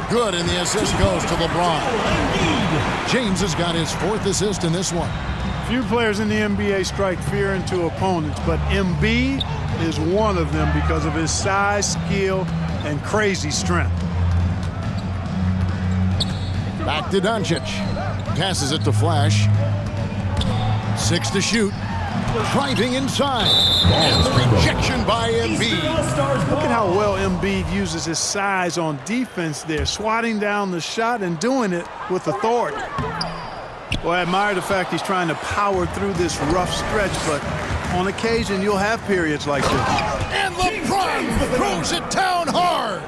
Good, and the assist goes to LeBron. James has got his 4th assist in this one. Few players in the NBA strike fear into opponents, but Embiid is one of them because of his size, skill, and crazy strength. Back to Doncic. Passes it to Flash. 6 to shoot. Driving inside. And the rejection by Embiid. Look at how well Embiid uses his size on defense there, swatting down the shot and doing it with authority. Well, I admire the fact he's trying to power through this rough stretch, but on occasion you'll have periods like this. And LeBron throws it down hard.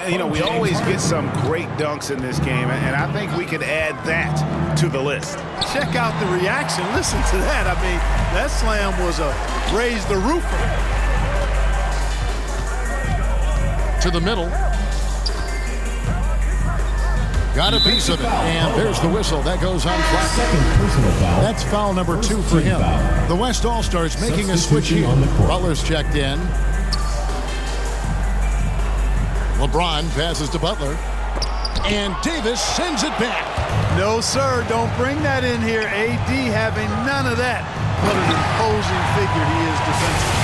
You know, we always get some great dunks in this game, and I think we could add that to the list. Check out the reaction. Listen to that. I mean, that slam was a raise the roofer. To the middle. Got a piece of it, and there's the whistle. That goes on flat. That's foul number 2 for him. The West All-Stars making a switch here. Butler's checked in. LeBron passes to Butler. And Davis sends it back. No, sir. Don't bring that in here. AD having none of that. What an imposing figure he is defensively.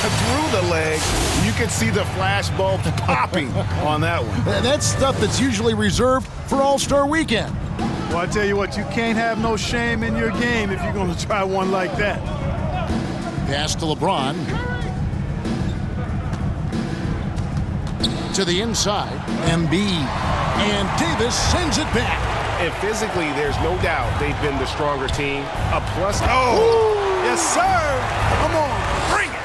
Through the leg, you can see the flash bulb popping on that one. That's stuff that's usually reserved for All-Star Weekend. Well, I tell you what, you can't have no shame in your game if you're going to try one like that. Pass to LeBron. To the inside. Embiid. And Davis sends it back. And physically, there's no doubt they've been the stronger team. A plus. Oh! Ooh. Yes, sir! Come on, bring it!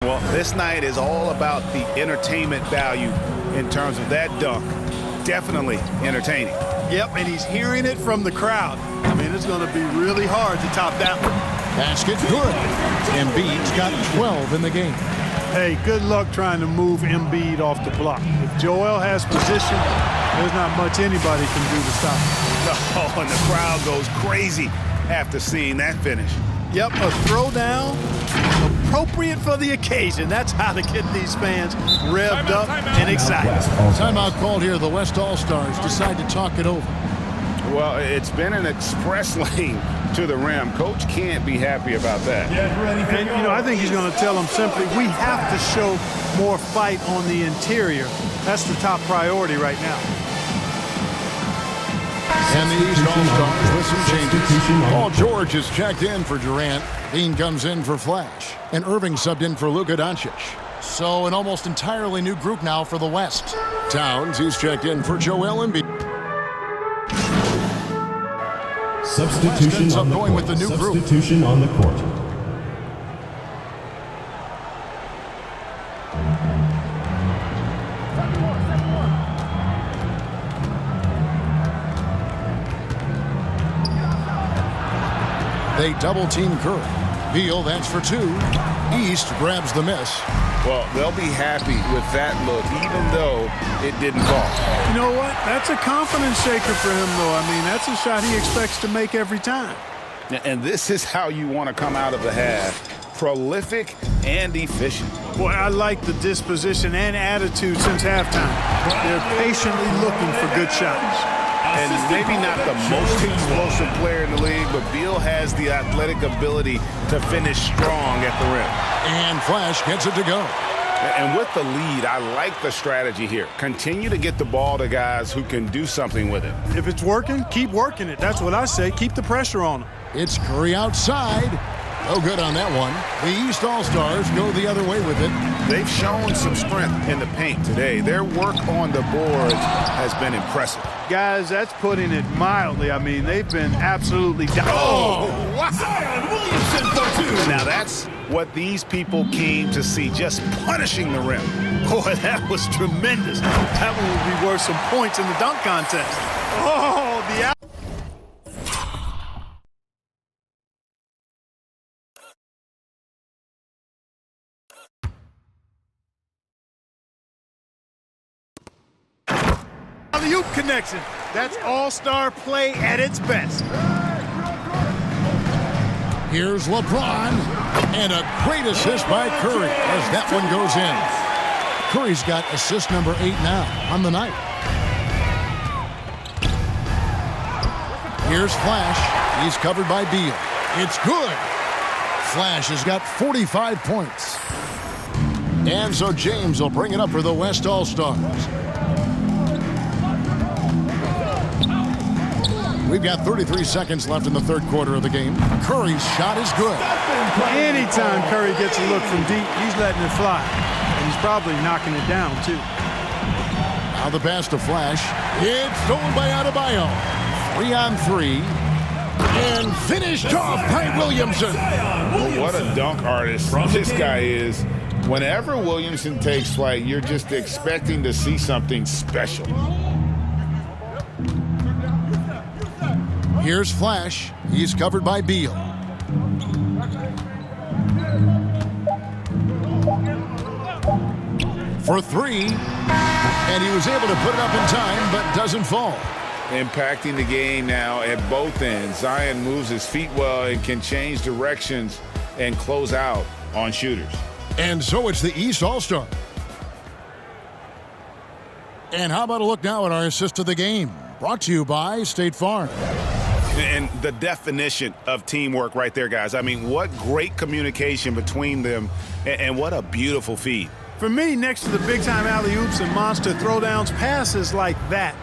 Well, this night is all about the entertainment value in terms of that dunk. Definitely entertaining. Yep, and he's hearing it from the crowd. I mean, it's going to be really hard to top that one. Basket good. Embiid's got 12 in the game. Hey, good luck trying to move Embiid off the block. If Joel has position, there's not much anybody can do to stop him. Oh, and the crowd goes crazy after seeing that finish. Yep, a throwdown appropriate for the occasion. That's how to get these fans revved up and excited. Timeout called here. The West All-Stars decide to talk it over. Well, it's been an express lane to the rim. Coach can't be happy about that. And, you know, I think he's going to tell them simply, we have to show more fight on the interior. That's the top priority right now. And the East All-Stars with some changes. Paul George is checked in for Durant. Dean comes in for Flash. And Irving subbed in for Luka Doncic. So an almost entirely new group now for the West. Towns, he's checked in for Joel Embiid. Substitution on the going with the new group. Substitution on the court. They double-team Curry. Beal, that's for 2. East grabs the miss. Well, they'll be happy with that look, even though it didn't fall. You know what? That's a confidence shaker for him, though. I mean, that's a shot he expects to make every time. And this is how you want to come out of the half. Prolific and efficient. Boy, I like the disposition and attitude since halftime. They're patiently looking for good shots. And maybe not the most explosive player in the league, but Beal has the athletic ability to finish strong at the rim. And Flash gets it to go. And with the lead, I like the strategy here. Continue to get the ball to guys who can do something with it. If it's working, keep working it. That's what I say. Keep the pressure on them. It's Curry outside. No good on that one. The East All-Stars go the other way with it. They've shown some strength in the paint today. Their work on the boards has been impressive. Guys, that's putting it mildly. I mean, they've been absolutely wow. Now that's what these people came to see, just punishing the rim. Boy, that was tremendous. That one would be worth some points in the dunk contest. Oh, the alley-oop connection. That's all-star play at its best. Here's LeBron, and a great assist by Curry as that one goes in. Curry's got assist number 8 now on the night. Here's Flash. He's covered by Beal. It's good. Flash has got 45 points. And so James will bring it up for the West All-Stars. We've got 33 seconds left in the third quarter of the game. Curry's shot is good. Anytime Curry gets a look from deep, he's letting it fly. And he's probably knocking it down, too. Now the pass to Flash. It's stolen by Adebayo. 3-on-3. And finished off by Williamson. Well, what a dunk artist this guy is. Whenever Williamson takes flight, you're just expecting to see something special. Here's Flash. He's covered by Beal. For 3. And he was able to put it up in time, but doesn't fall. Impacting the game now at both ends. Zion moves his feet well and can change directions and close out on shooters. And so it's the East All-Star. And how about a look now at our assist of the game? Brought to you by State Farm. And the definition of teamwork right there, guys. I mean, what great communication between them, and what a beautiful feed. For me, next to the big-time alley-oops and monster throwdowns, passes like that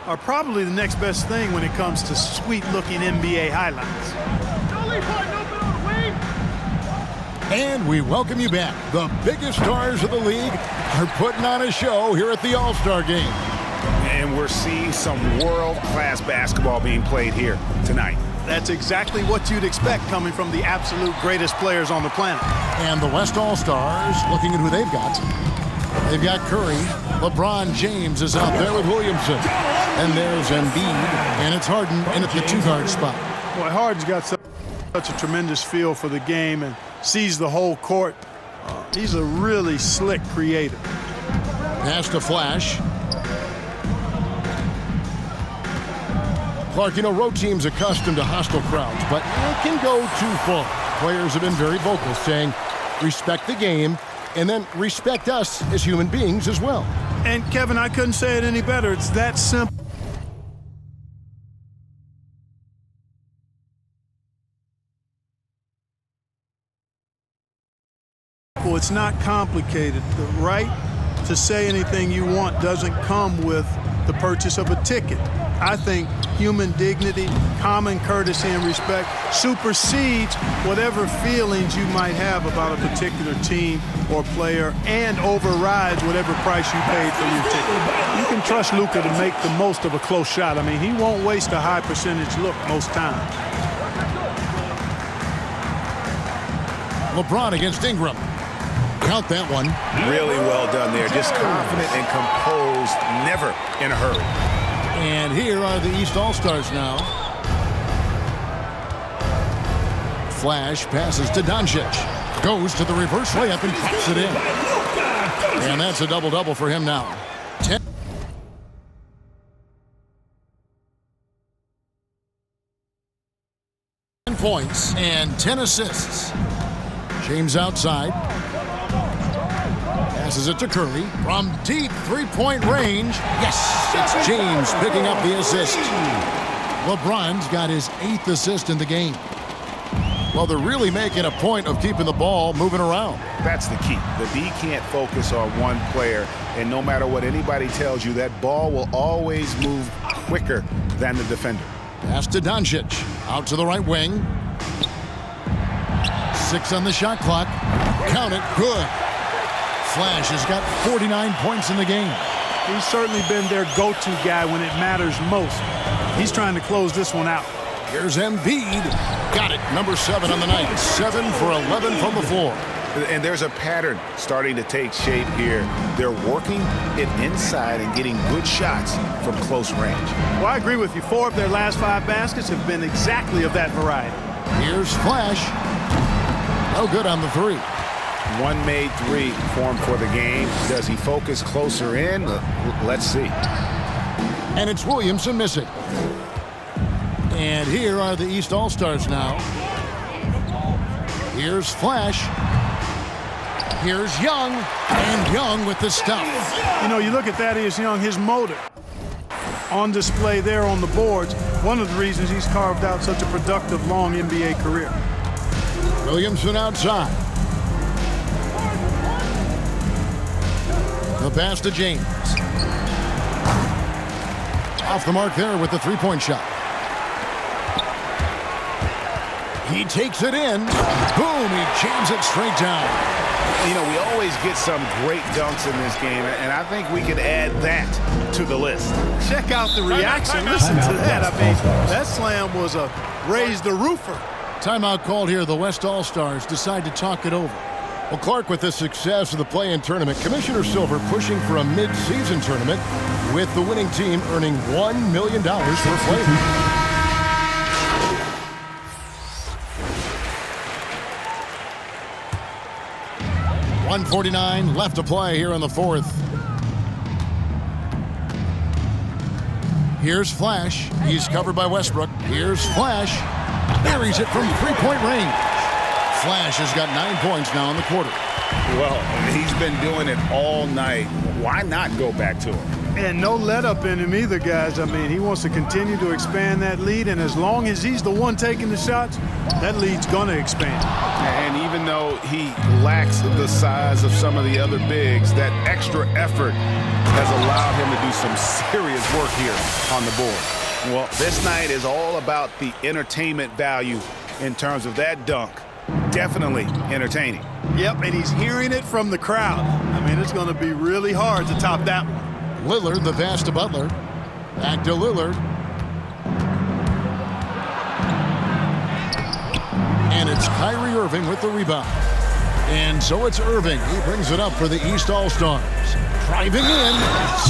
are probably the next best thing when it comes to sweet-looking NBA highlights. And we welcome you back. The biggest stars of the league are putting on a show here at the All-Star Game. And we're seeing some world-class basketball being played here tonight. That's exactly what you'd expect coming from the absolute greatest players on the planet. And the West All-Stars, looking at who they've got. They've got Curry. LeBron James is out there with Williamson. And there's Embiid. And it's Harden in at the 2-guard spot. Boy, Harden's got such a tremendous feel for the game and sees the whole court. He's a really slick creator. Pass to Flash. Clark, you know, road teams accustomed to hostile crowds, but it can go too far. Players have been very vocal, saying, respect the game, and then respect us as human beings as well. And, Kevin, I couldn't say it any better. It's that simple. It's not complicated. The right to say anything you want doesn't come with the purchase of a ticket. I think human dignity, common courtesy, and respect supersedes whatever feelings you might have about a particular team or player and overrides whatever price you paid for your ticket. You can trust Luka to make the most of a close shot. I mean, he won't waste a high percentage look most times. LeBron against Ingram. Count that one. Really well done there. Just confident and composed, never in a hurry. And here are the East All-Stars now. Flash passes to Doncic. Goes to the reverse layup and pops it in. And that's a double-double for him now. 10 points and 10 assists. James outside. Passes it to Curry from deep three-point range. Yes, it's James picking up the assist. LeBron's got his 8th assist in the game. Well, they're really making a point of keeping the ball moving around. That's the key. The D can't focus on one player, and no matter what anybody tells you, that ball will always move quicker than the defender. Pass to Doncic. Out to the right wing. 6 on the shot clock. Count it. Good. Flash has got 49 points in the game. He's certainly been their go-to guy when it matters most. He's trying to close this one out. Here's Embiid. Got it. Number 7 on the night. 7 for 11 from the floor. And there's a pattern starting to take shape here. They're working it inside and getting good shots from close range. Well, I agree with you. 4 of their last 5 baskets have been exactly of that variety. Here's Flash. No good on the 3. One made 3 formed for the game. Does he focus closer in? Let's see. And it's Williamson missing. And here are the East All-Stars now. Here's Flash. Here's Young. And Young with the stuff. You know, you look at Thaddeus Young, his motor on display there on the boards. One of the reasons he's carved out such a productive, long NBA career. Williamson outside. The pass to James. Off the mark there with the three-point shot. He takes it in. Boom, he jams it straight down. You know, we always get some great dunks in this game, and I think we could add that to the list. Check out the reaction. Listen to that. I mean, that slam was a raise the roofer. Timeout called here. The West All-Stars decide to talk it over. Well, Clark, with the success of the play-in tournament, Commissioner Silver pushing for a mid-season tournament with the winning team earning $1 million for playing. 1:49 left to play here in the fourth. Here's Flash. He's covered by Westbrook. Here's Flash. Buries it from three-point range. Flash has got 9 points now in the quarter. Well, he's been doing it all night. Why not go back to him? And no let-up in him either, guys. I mean, he wants to continue to expand that lead, and as long as he's the one taking the shots, that lead's going to expand. And even though he lacks the size of some of the other bigs, that extra effort has allowed him to do some serious work here on the board. Well, this night is all about the entertainment value in terms of that dunk. Definitely entertaining. Yep, and he's hearing it from the crowd. I mean, it's going to be really hard to top that one. Lillard, the pass to Butler. Back to Lillard. And it's Kyrie Irving with the rebound. And so it's Irving. He brings it up for the East All-Stars. Driving in,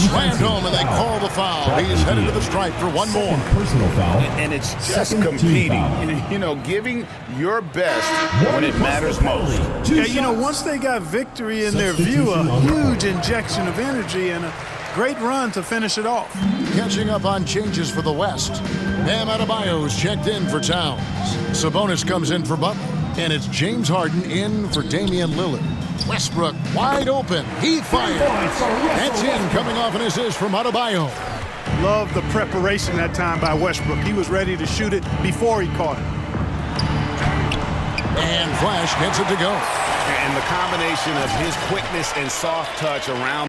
slammed home, and they call the foul. He's headed to the stripe for one more. Personal foul. And it's just competing. You know, giving your best when it matters most. Yeah, you know, once they got victory in their view, a huge injection of energy and a great run to finish it off. Catching up on changes for the West. Bam Adebayo's checked in for Towns. Sabonis comes in for Butler. And it's James Harden in for Damian Lillard. Westbrook wide open. He fires. That's in, coming off an assist from Adebayo. Love the preparation that time by Westbrook. He was ready to shoot it before he caught it. And Flash gets it to go. And the combination of his quickness and soft touch around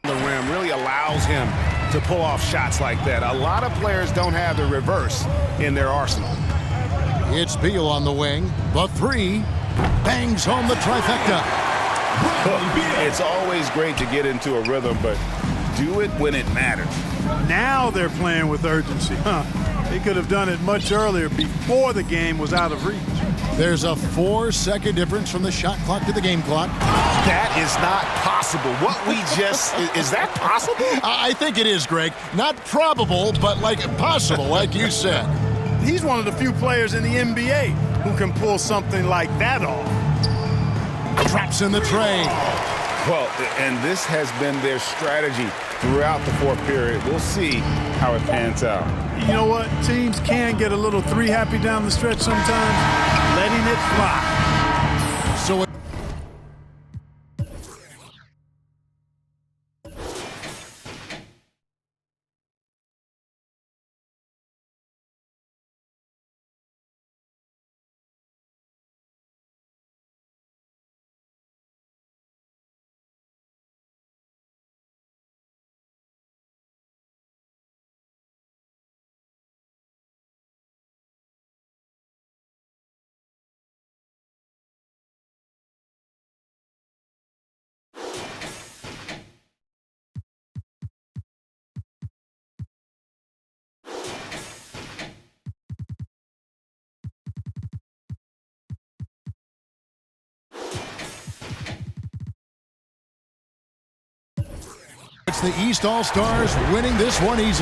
the rim really allows him to pull off shots like that. A lot of players don't have the reverse in their arsenal. It's Beal on the wing. The three bangs home the trifecta. It's always great to get into a rhythm, but do it when it matters. Now they're playing with urgency. They could have done it much earlier before the game was out of reach. There's a 4-second difference from the shot clock to the game clock. That is not possible. What we just, is that possible? I think it is, Greg. Not probable, but like possible, like you said. He's one of the few players in the NBA who can pull something like that off. Drops in the tray. Well, and this has been their strategy throughout the fourth period. We'll see how it pans out. You know what? Teams can get a little three happy down the stretch sometimes, letting it fly. So It's the East All-Stars winning this one easily.